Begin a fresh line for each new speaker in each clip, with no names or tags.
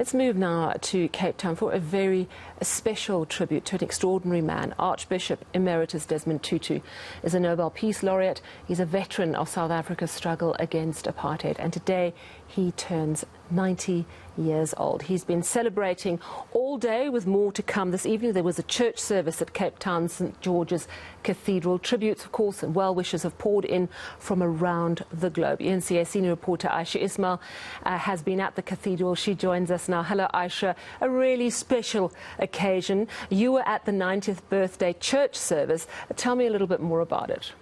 Let's move now to Cape Town for a very special tribute to an extraordinary man. Archbishop Emeritus Desmond Tutu is a Nobel Peace laureate. He's a veteran of South Africa's struggle against apartheid, and today he turns 90 years old. He's been celebrating all day with more to come. This evening there was a church service at Cape Town St George's Cathedral. Tributes, of course, and well-wishes have poured in from around the globe. eNCA senior reporter Ayesha Ismail has been at the cathedral. She joins us now. Hello, Ayesha. A really special occasion. You were at the 90th birthday church service. Tell me a little bit more about it.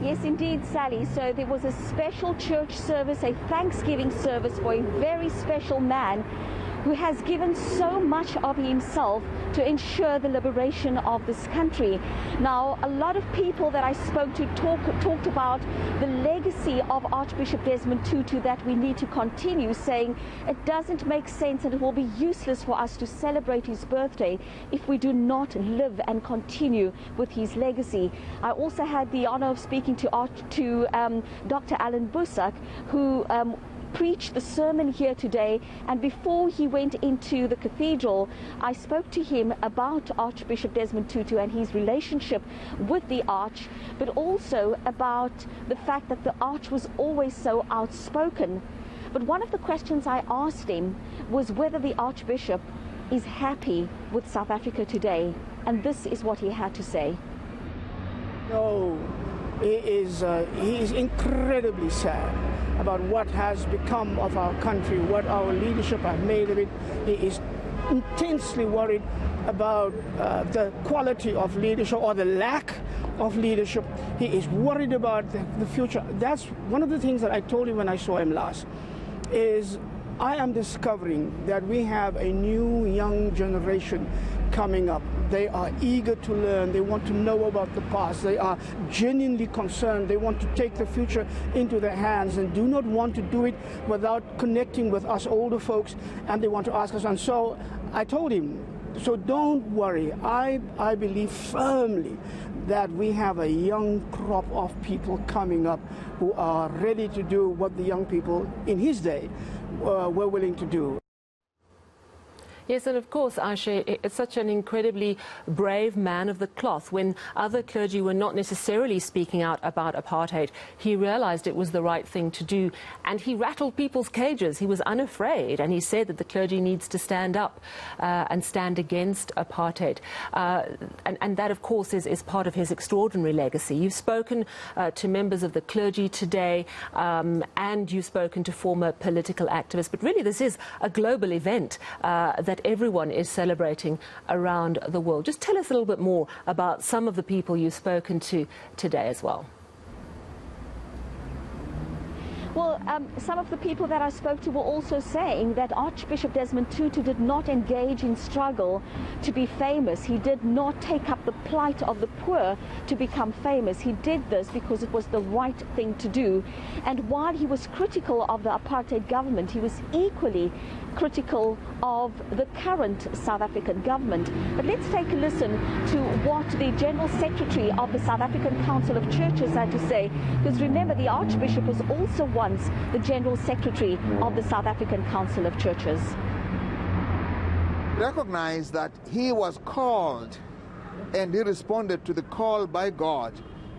Yes, indeed, Sally. So there was a special church service, a Thanksgiving service for a very special man who has given so much of himself to ensure the liberation of this country. Now, a lot of people that I spoke to talked about the legacy of Archbishop Desmond Tutu that we need to continue, saying it doesn't make sense and it will be useless for us to celebrate his birthday if we do not live and continue with his legacy. I also had the honor of speaking to Dr. Alan Busak, who preached the sermon here today, and before he went into the cathedral, I spoke to him about Archbishop Desmond Tutu and his relationship with the Arch, but also about the fact that the Arch was always so outspoken. But one of the questions I asked him was whether the Archbishop is happy with South Africa today, and this is what he had to say.
No, he is incredibly sad about what has become of our country, what our leadership have made of it. He is intensely worried about the quality of leadership or the lack of leadership. He is worried about the future. That's one of the things that I told him when I saw him last, is I am discovering that we have a new young generation coming up. They are eager to learn. They want to know about the past. They are genuinely concerned. They want to take the future into their hands and do not want to do it without connecting with us older folks, and they want to ask us. And so I told him, so don't worry. I believe firmly that we have a young crop of people coming up who are ready to do what the young people in his day were willing to do.
Yes, and of course, Ayesha, it's such an incredibly brave man of the cloth. When other clergy were not necessarily speaking out about apartheid, he realized it was the right thing to do, and he rattled people's cages. He was unafraid, and he said that the clergy needs to stand up and stand against apartheid. And that, of course, is part of his extraordinary legacy. You've spoken to members of the clergy today, and you've spoken to former political activists, but really this is a global event that everyone is celebrating around the world. Just tell us a little bit more about some of the people you've spoken to today as well.
Well, some of the people that I spoke to were also saying that Archbishop Desmond Tutu did not engage in struggle to be famous. He did not take up the plight of the poor to become famous. He did this because it was the right thing to do. And while he was critical of the apartheid government, he was equally critical of the current South African government. But let's take a listen to what the General Secretary of the South African Council of Churches had to say, because remember, the Archbishop was also once the General Secretary of the South African Council of Churches.
Recognize that he was called, and he responded to the call by God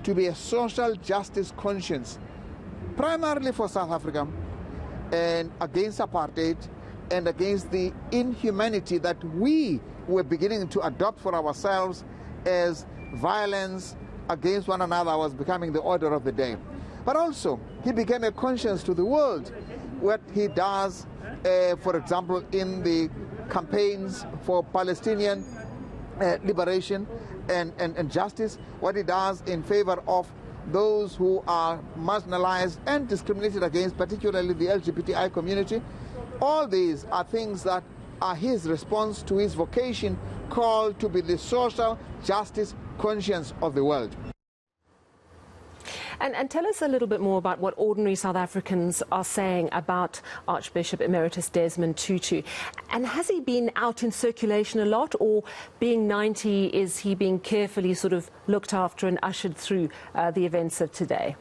to be a social justice conscience, primarily for South Africa, and against apartheid, and against the inhumanity that we were beginning to adopt for ourselves as violence against one another was becoming the order of the day. But also, he became a conscience to the world. What he does, for example, in the campaigns for Palestinian liberation and justice, what he does in favor of those who are marginalized and discriminated against, particularly the LGBTI community. All these are things that are his response to his vocation, called to be the social justice conscience of the world.
And tell us a little bit more about what ordinary South Africans are saying about Archbishop Emeritus Desmond Tutu. And has he been out in circulation a lot, or being 90, is he being carefully sort of looked after and ushered through the events of today?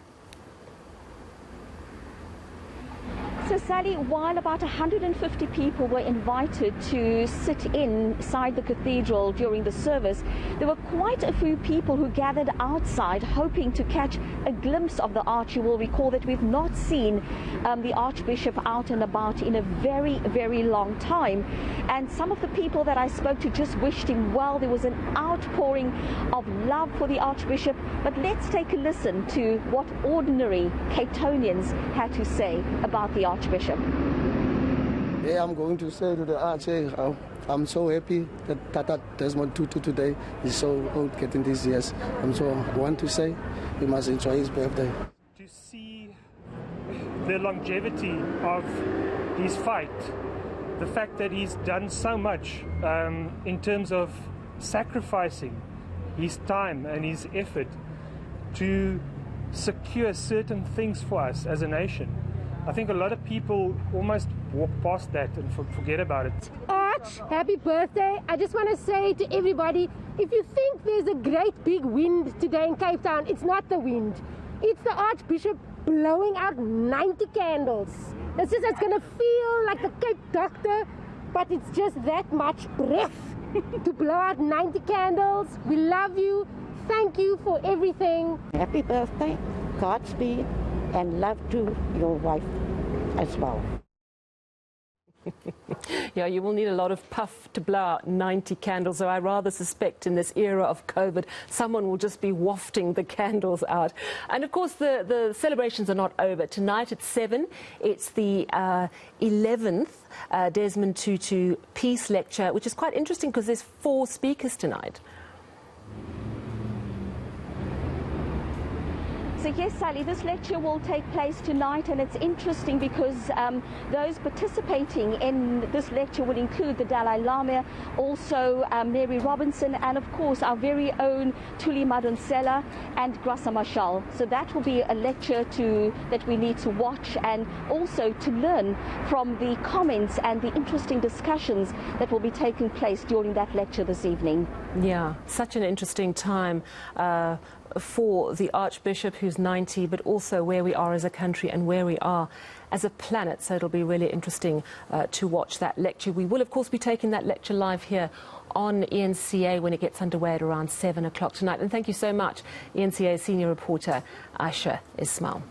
So Sally, while about 150 people were invited to sit inside the cathedral during the service, there were quite a few people who gathered outside hoping to catch a glimpse of the arch. You will recall that we've not seen the Archbishop out and about in a very, very long time. And some of the people that I spoke to just wished him well. There was an outpouring of love for the Archbishop. But let's take a listen to what ordinary Cape Townians had to say about the Archbishop.
Yeah, I'm going to say to the Archbishop, I'm so happy that Tata Desmond Tutu today is so old, getting these years. I want to say we must enjoy his birthday.
To see the longevity of his fight, the fact that he's done so much in terms of sacrificing his time and his effort to secure certain things for us as a nation. I think a lot of people almost walk past that and forget about it.
Arch, happy birthday. I just want to say to everybody, if you think there's a great big wind today in Cape Town, it's not the wind. It's the Archbishop blowing out 90 candles. It's going to feel like the Cape Doctor, but it's just that much breath to blow out 90 candles. We love you. Thank you for everything.
Happy birthday, Godspeed, and love to your wife as well.
Yeah, you will need a lot of puff to blow out 90 candles, so I rather suspect in this era of COVID, someone will just be wafting the candles out. And of course, the celebrations are not over. Tonight at 7, it's the 11th Desmond Tutu Peace Lecture, which is quite interesting because there's 4 speakers tonight.
So yes, Sally, this lecture will take place tonight, and it's interesting because those participating in this lecture will include the Dalai Lama, also Mary Robinson, and of course our very own Thuli Madonsela and Graça Machel. So that will be a lecture that we need to watch, and also to learn from the comments and the interesting discussions that will be taking place during that lecture this evening.
Yeah, such an interesting time for the Archbishop, who's 90, but also where we are as a country and where we are as a planet. So it'll be really interesting to watch that lecture. We will, of course, be taking that lecture live here on eNCA when it gets underway at around 7 o'clock tonight. And thank you so much, eNCA senior reporter Ayesha Ismail.